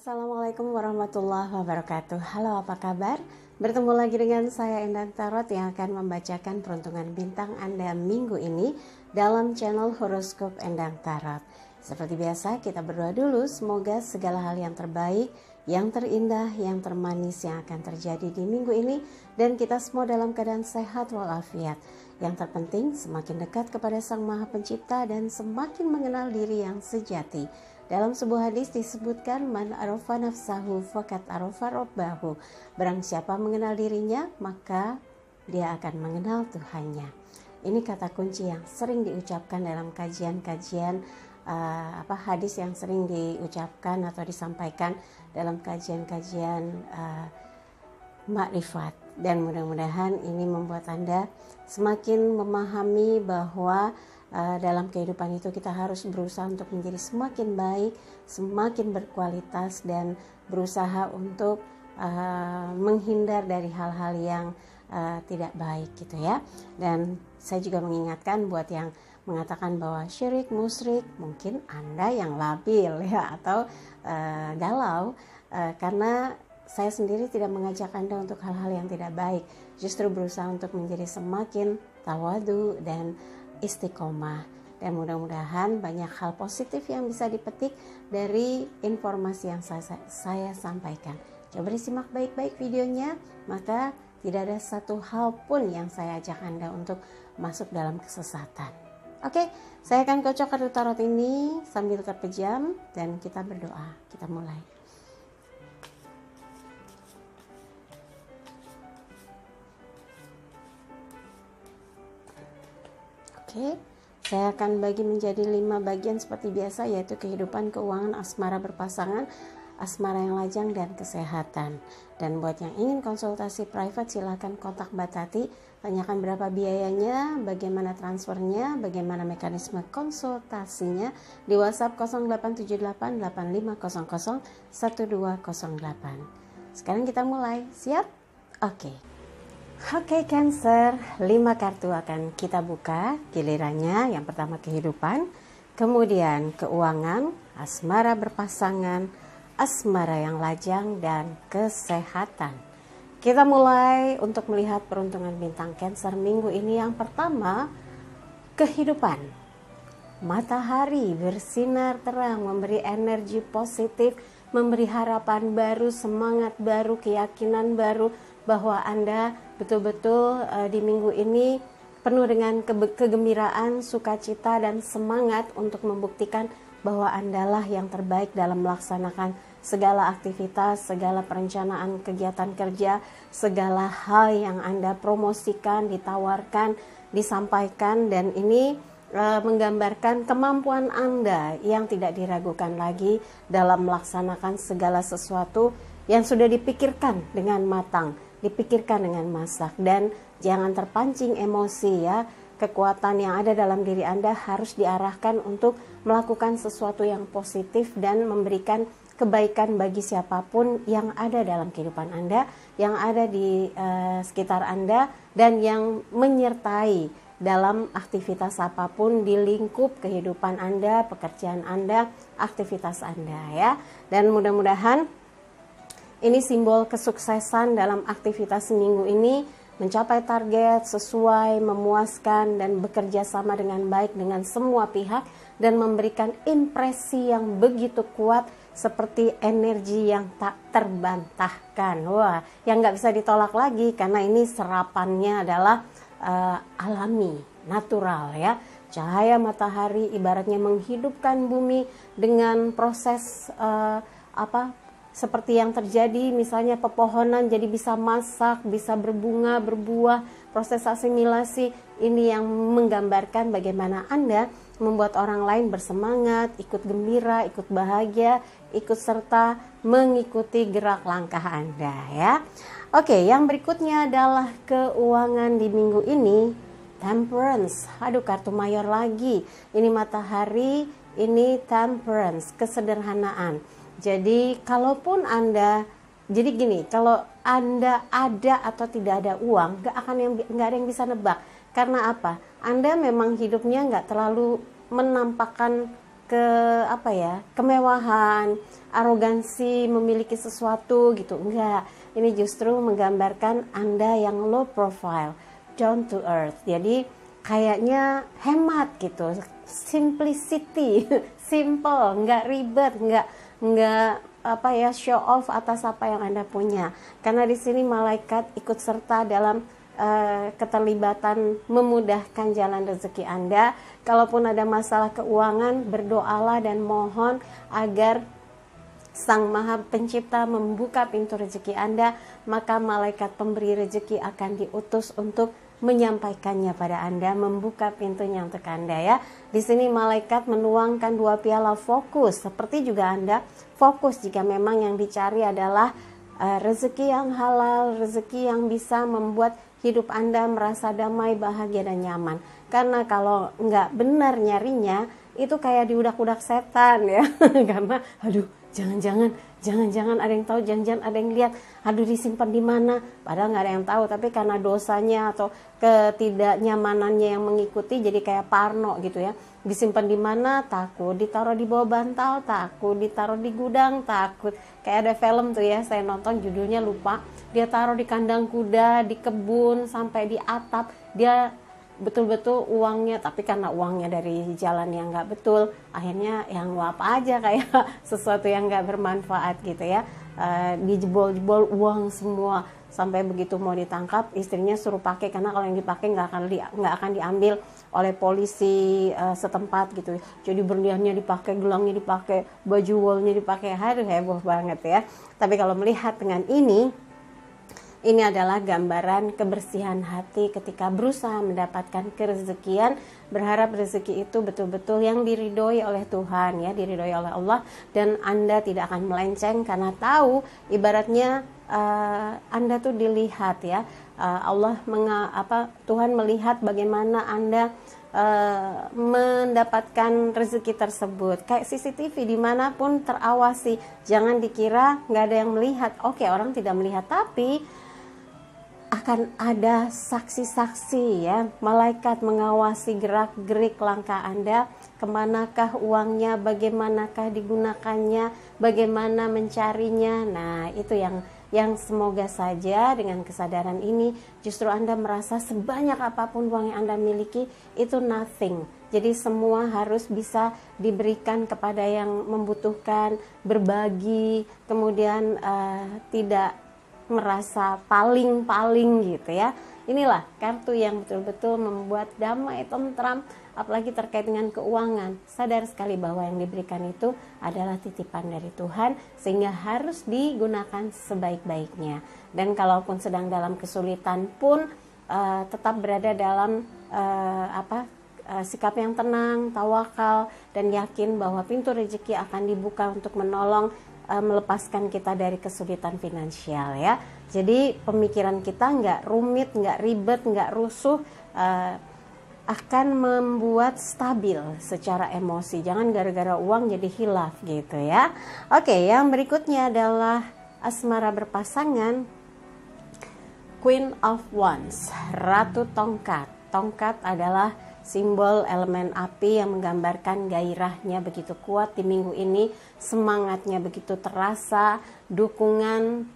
Assalamualaikum warahmatullahi wabarakatuh. Halo, apa kabar? Bertemu lagi dengan saya Endang Tarot yang akan membacakan peruntungan bintang Anda minggu ini dalam channel Horoskop Endang Tarot. Seperti biasa, kita berdoa dulu semoga segala hal yang terbaik, yang terindah, yang termanis yang akan terjadi di minggu ini dan kita semua dalam keadaan sehat walafiat. Yang terpenting semakin dekat kepada Sang Maha Pencipta dan semakin mengenal diri yang sejati. Dalam sebuah hadis disebutkan man arafa nafsahu faqad arafa rabbahu. Barang siapa mengenal dirinya, maka dia akan mengenal Tuhannya. Ini kata kunci yang sering diucapkan dalam kajian-kajian hadis yang sering diucapkan atau disampaikan dalam kajian-kajian makrifat. Dan mudah-mudahan ini membuat Anda semakin memahami bahwa dalam kehidupan itu kita harus berusaha untuk menjadi semakin baik, semakin berkualitas dan berusaha untuk menghindar dari hal-hal yang tidak baik gitu ya. Dan saya juga mengingatkan buat yang mengatakan bahwa syirik, musyrik, mungkin Anda yang labil ya atau galau karena saya sendiri tidak mengajak Anda untuk hal-hal yang tidak baik, justru berusaha untuk menjadi semakin tawadu dan istiqomah. Dan mudah-mudahan banyak hal positif yang bisa dipetik dari informasi yang saya sampaikan. Coba disimak baik-baik videonya, maka tidak ada satu hal pun yang saya ajak Anda untuk masuk dalam kesesatan. Oke, saya akan kocok kartu tarot ini sambil terpejam dan kita berdoa. Kita mulai. Oke, saya akan bagi menjadi 5 bagian seperti biasa, yaitu kehidupan, keuangan, asmara berpasangan, asmara yang lajang, dan kesehatan. Dan buat yang ingin konsultasi private silahkan kontak Mbak Tati, tanyakan berapa biayanya, bagaimana transfernya, bagaimana mekanisme konsultasinya di WhatsApp 087885001208. Sekarang kita mulai, siap? Oke, Cancer, 5 kartu akan kita buka gilirannya. Yang pertama kehidupan, kemudian keuangan, asmara berpasangan, asmara yang lajang, dan kesehatan. Kita mulai untuk melihat peruntungan bintang Cancer minggu ini. Yang pertama, kehidupan. Matahari bersinar terang, memberi energi positif, memberi harapan baru, semangat baru, keyakinan baru bahwa Anda betul-betul di minggu ini penuh dengan kegembiraan, sukacita, dan semangat untuk membuktikan bahwa Andalah yang terbaik dalam melaksanakan segala aktivitas, segala perencanaan kegiatan kerja, segala hal yang Anda promosikan, ditawarkan, disampaikan, dan ini menggambarkan kemampuan Anda yang tidak diragukan lagi dalam melaksanakan segala sesuatu yang sudah dipikirkan dengan matang, dipikirkan dengan masak. Dan jangan terpancing emosi ya. Kekuatan yang ada dalam diri Anda harus diarahkan untuk melakukan sesuatu yang positif dan memberikan kebaikan bagi siapapun yang ada dalam kehidupan Anda, yang ada di sekitar Anda, dan yang menyertai dalam aktivitas apapun di lingkup kehidupan Anda, pekerjaan Anda, aktivitas Anda ya. Dan mudah-mudahan ini simbol kesuksesan dalam aktivitas minggu ini, mencapai target sesuai, memuaskan, dan bekerja sama dengan baik dengan semua pihak, dan memberikan impresi yang begitu kuat seperti energi yang tak terbantahkan. Wah, yang nggak bisa ditolak lagi karena ini serapannya adalah alami, natural ya. Cahaya matahari ibaratnya menghidupkan bumi dengan proses seperti yang terjadi misalnya pepohonan jadi bisa masak, bisa berbunga, berbuah, proses asimilasi. Ini yang menggambarkan bagaimana Anda membuat orang lain bersemangat, ikut gembira, ikut bahagia, ikut serta mengikuti gerak langkah Anda ya. Oke, yang berikutnya adalah keuangan di minggu ini. Temperance, aduh kartu mayor lagi. Ini matahari, ini temperance, kesederhanaan. Jadi kalaupun Anda, jadi gini, kalau Anda ada atau tidak ada uang, nggak ada yang bisa nebak. Karena apa? Anda memang hidupnya nggak terlalu menampakkan ke apa ya, kemewahan, arogansi memiliki sesuatu gitu. Enggak, ini justru menggambarkan Anda yang low profile, down to earth. Jadi kayaknya hemat gitu, simplicity, simple, nggak ribet, nggak apa ya, show off atas apa yang Anda punya. Karena di sini malaikat ikut serta dalam keterlibatan memudahkan jalan rezeki Anda. Kalaupun ada masalah keuangan, berdoalah dan mohon agar Sang Maha Pencipta membuka pintu rezeki Anda, maka malaikat pemberi rezeki akan diutus untuk menyampaikannya pada Anda, membuka pintunya untuk Anda ya. Di sini malaikat menuangkan 2 piala fokus, seperti juga Anda fokus jika memang yang dicari adalah rezeki yang halal, rezeki yang bisa membuat hidup Anda merasa damai, bahagia, dan nyaman. Karena kalau nggak benar nyarinya, itu kayak diudak-udak setan ya. Karena aduh, jangan-jangan ada yang tahu, jangan-jangan ada yang lihat, aduh disimpan di mana, padahal nggak ada yang tahu. Tapi karena dosanya atau ketidaknyamanannya yang mengikuti, jadi kayak parno gitu ya. Disimpan di mana, takut ditaruh di bawah bantal, takut ditaruh di gudang, takut. Kayak ada film tuh ya, saya nonton judulnya lupa, dia taruh di kandang kuda, di kebun, sampai di atap. Dia betul-betul uangnya, tapi karena uangnya dari jalan yang nggak betul, akhirnya yang luap aja, kayak sesuatu yang nggak bermanfaat gitu ya. Dijebol-jebol uang semua, sampai begitu mau ditangkap istrinya suruh pakai, karena kalau yang dipakai nggak akan diambil oleh polisi setempat gitu. Jadi berliannya dipakai, gelangnya dipakai, baju wolnya dipakai, aduh heboh banget ya. Tapi kalau melihat dengan ini adalah gambaran kebersihan hati ketika berusaha mendapatkan kerezekian, berharap rezeki itu betul-betul yang diridhoi oleh Tuhan ya, diridhoi oleh Allah, dan Anda tidak akan melenceng karena tahu ibaratnya Anda tuh dilihat ya. Tuhan melihat bagaimana Anda mendapatkan rezeki tersebut. Kayak CCTV dimanapun terawasi, jangan dikira nggak ada yang melihat. Oke, orang tidak melihat, tapi akan ada saksi-saksi ya, malaikat mengawasi gerak-gerik langkah Anda, kemanakah uangnya, bagaimanakah digunakannya, bagaimana mencarinya. Nah itu yang semoga saja dengan kesadaran ini justru Anda merasa sebanyak apapun uang yang Anda miliki itu nothing. Jadi semua harus bisa diberikan kepada yang membutuhkan, berbagi, kemudian tidak merasa paling gitu ya. Inilah kartu yang betul-betul membuat damai, tentram, apalagi terkait dengan keuangan. Sadar sekali bahwa yang diberikan itu adalah titipan dari Tuhan, sehingga harus digunakan sebaik-baiknya. Dan kalaupun sedang dalam kesulitan pun tetap berada dalam sikap yang tenang, tawakal, dan yakin bahwa pintu rezeki akan dibuka untuk menolong, melepaskan kita dari kesulitan finansial ya. Jadi pemikiran kita nggak rumit, nggak ribet, nggak rusuh, akan membuat stabil secara emosi. Jangan gara-gara uang jadi hilaf gitu ya. Oke, yang berikutnya adalah asmara berpasangan, Queen of Wands, Ratu Tongkat. Tongkat adalah simbol elemen api yang menggambarkan gairahnya begitu kuat di minggu ini, semangatnya begitu terasa, dukungan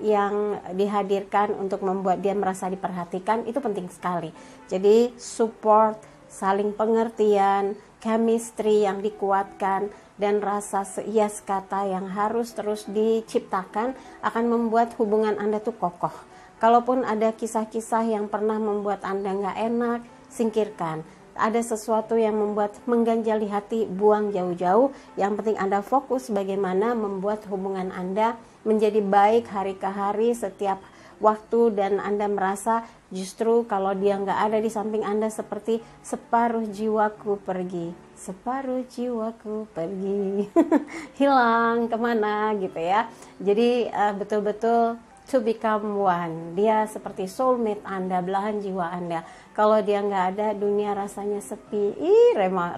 yang dihadirkan untuk membuat dia merasa diperhatikan itu penting sekali. Jadi support, saling pengertian, chemistry yang dikuatkan, dan rasa seias kata yang harus terus diciptakan akan membuat hubungan Anda tuh kokoh. Kalaupun ada kisah-kisah yang pernah membuat Anda nggak enak, singkirkan. Ada sesuatu yang membuat mengganjali hati, buang jauh-jauh. Yang penting Anda fokus bagaimana membuat hubungan Anda menjadi baik hari ke hari setiap waktu, dan Anda merasa justru kalau dia nggak ada di samping Anda seperti separuh jiwaku pergi, separuh jiwaku pergi hilang kemana gitu ya. Jadi betul-betul to become one. Dia seperti soulmate Anda, belahan jiwa Anda. Kalau dia nggak ada, dunia rasanya sepi.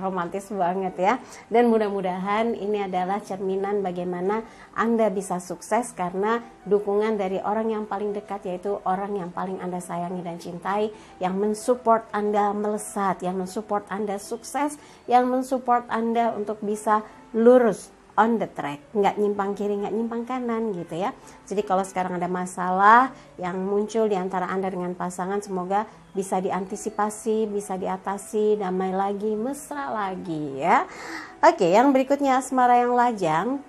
Romantis banget ya. Dan mudah-mudahan ini adalah cerminan bagaimana Anda bisa sukses karena dukungan dari orang yang paling dekat, yaitu orang yang paling Anda sayangi dan cintai, yang mensupport Anda melesat, yang mensupport Anda sukses, yang mensupport Anda untuk bisa lurus on the track, nggak nyimpang kiri, nggak nyimpang kanan gitu ya. Jadi kalau sekarang ada masalah yang muncul di antara Anda dengan pasangan, semoga bisa diantisipasi, bisa diatasi, damai lagi, mesra lagi ya. Oke, yang berikutnya asmara yang lajang,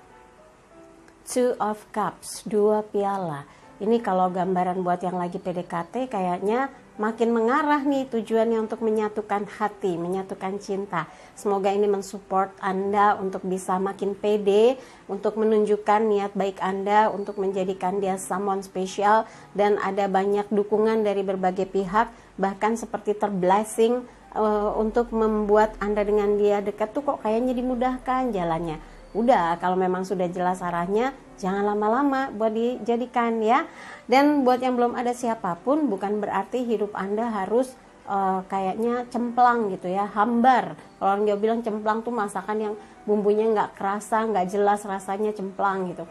Two of Cups, 2 piala. Ini kalau gambaran buat yang lagi PDKT kayaknya makin mengarah nih tujuannya untuk menyatukan hati, menyatukan cinta. Semoga ini mensupport Anda untuk bisa makin pede, untuk menunjukkan niat baik Anda, untuk menjadikan dia someone special, dan ada banyak dukungan dari berbagai pihak, bahkan seperti terblessing untuk membuat Anda dengan dia dekat tuh kok kayaknya dimudahkan jalannya. Udah, kalau memang sudah jelas arahnya, jangan lama-lama buat dijadikan ya. Dan buat yang belum ada siapapun, bukan berarti hidup Anda harus kayaknya cemplang gitu ya, hambar. Kalau orang Jawa bilang cemplang tuh masakan yang bumbunya nggak kerasa, nggak jelas rasanya, cemplang gitu.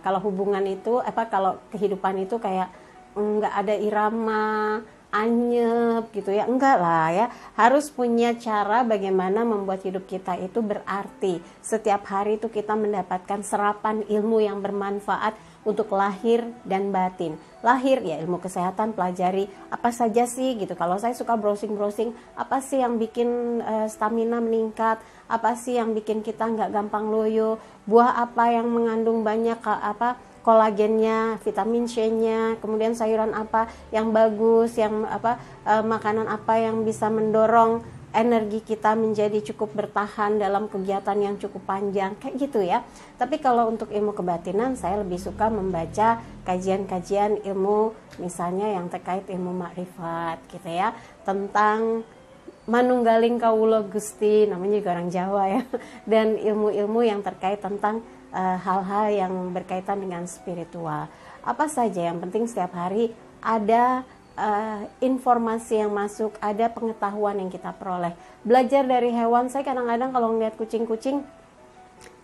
Kalau hubungan itu, kalau kehidupan itu kayak nggak ada irama, anyep gitu ya, enggak lah ya. Harus punya cara bagaimana membuat hidup kita itu berarti. Setiap hari itu kita mendapatkan serapan ilmu yang bermanfaat untuk lahir dan batin. Lahir ya ilmu kesehatan, pelajari apa saja sih gitu. Kalau saya suka browsing-browsing, apa sih yang bikin stamina meningkat, apa sih yang bikin kita nggak gampang loyo, buah apa yang mengandung banyak kolagennya, vitamin C-nya, kemudian sayuran apa yang bagus, yang makanan apa yang bisa mendorong energi kita menjadi cukup bertahan dalam kegiatan yang cukup panjang, kayak gitu ya. Tapi kalau untuk ilmu kebatinan, saya lebih suka membaca kajian-kajian ilmu, misalnya yang terkait ilmu makrifat gitu ya, tentang manunggaling kawula Gusti, namanya juga orang Jawa ya, dan ilmu-ilmu yang terkait tentang hal-hal yang berkaitan dengan spiritual. Apa saja, yang penting setiap hari ada informasi yang masuk, ada pengetahuan yang kita peroleh. Belajar dari hewan, saya kadang-kadang kalau ngeliat kucing-kucing,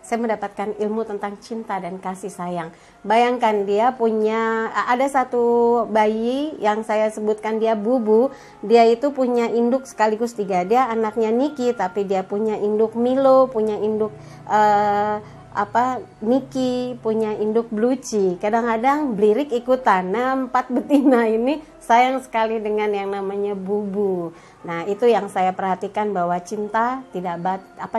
saya mendapatkan ilmu tentang cinta dan kasih sayang. Bayangkan dia punya, ada satu bayi yang saya sebutkan dia Bubu, dia itu punya induk sekaligus 3, dia anaknya Niki, tapi dia punya induk Milo, punya induk Niki, punya induk Bluci. Kadang-kadang Blirik ikutan. Nah, 4 betina ini sayang sekali dengan yang namanya Bubu. Nah, itu yang saya perhatikan, bahwa cinta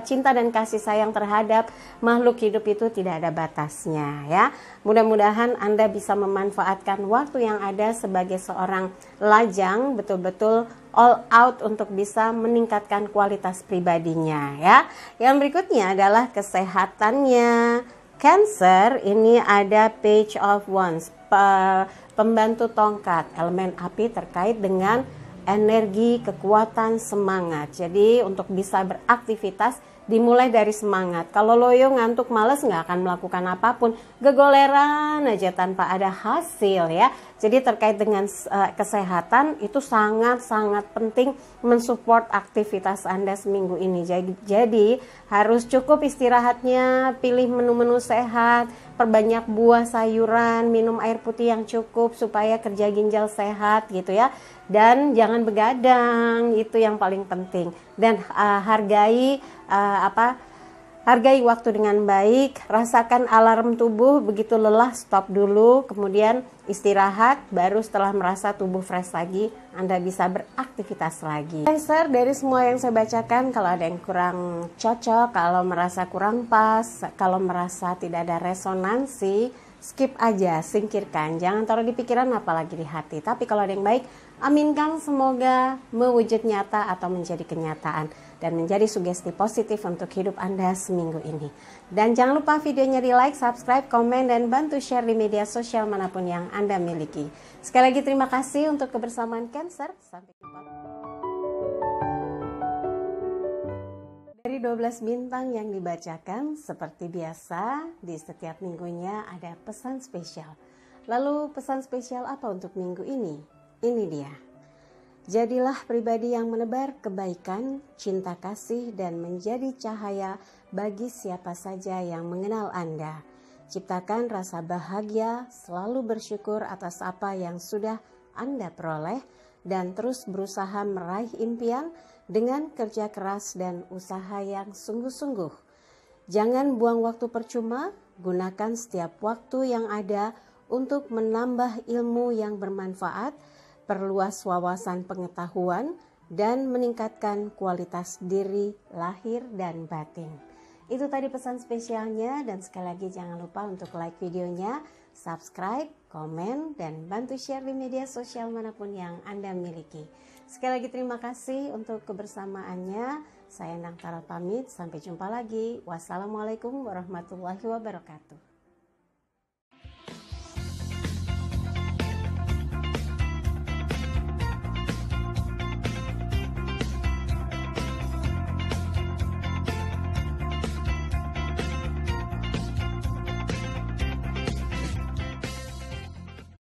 cinta dan kasih sayang terhadap makhluk hidup itu tidak ada batasnya ya. Mudah-mudahan Anda bisa memanfaatkan waktu yang ada sebagai seorang lajang betul-betul all out untuk bisa meningkatkan kualitas pribadinya ya. Yang berikutnya adalah kesehatannya. Cancer, ini ada Page of Wands, pembantu tongkat, elemen api terkait dengan energi, kekuatan, semangat. Jadi untuk bisa beraktivitas dimulai dari semangat. Kalau loyo, ngantuk, males, nggak akan melakukan apapun, gegoleran aja tanpa ada hasil ya. Jadi terkait dengan kesehatan itu sangat-sangat penting mensupport aktivitas Anda seminggu ini. Jadi harus cukup istirahatnya, pilih menu-menu sehat, perbanyak buah, sayuran, minum air putih yang cukup supaya kerja ginjal sehat gitu ya. Dan jangan begadang, itu yang paling penting. Dan hargai waktu dengan baik, rasakan alarm tubuh, begitu lelah stop dulu, kemudian istirahat, baru setelah merasa tubuh fresh lagi, Anda bisa beraktivitas lagi. Cancer, dari semua yang saya bacakan, kalau ada yang kurang cocok, kalau merasa kurang pas, kalau merasa tidak ada resonansi, skip aja, singkirkan, jangan taruh di pikiran apalagi di hati. Tapi kalau ada yang baik, aminkan, semoga mewujud nyata atau menjadi kenyataan dan menjadi sugesti positif untuk hidup Anda seminggu ini. Dan jangan lupa videonya di like, subscribe, komen, dan bantu share di media sosial manapun yang Anda miliki. Sekali lagi terima kasih untuk kebersamaan Cancer. Sampai jumpa. Dari 12 bintang yang dibacakan, seperti biasa di setiap minggunya ada pesan spesial. Lalu pesan spesial apa untuk minggu ini? Ini dia. Jadilah pribadi yang menebar kebaikan, cinta kasih, dan menjadi cahaya bagi siapa saja yang mengenal Anda. Ciptakan rasa bahagia, selalu bersyukur atas apa yang sudah Anda peroleh, dan terus berusaha meraih impian dengan kerja keras dan usaha yang sungguh-sungguh. Jangan buang waktu percuma, gunakan setiap waktu yang ada untuk menambah ilmu yang bermanfaat, perluas wawasan pengetahuan, dan meningkatkan kualitas diri lahir dan batin. Itu tadi pesan spesialnya, dan sekali lagi jangan lupa untuk like videonya, subscribe, komen, dan bantu share di media sosial manapun yang Anda miliki. Sekali lagi terima kasih untuk kebersamaannya. Saya Nang Tara pamit, sampai jumpa lagi. Wassalamualaikum warahmatullahi wabarakatuh.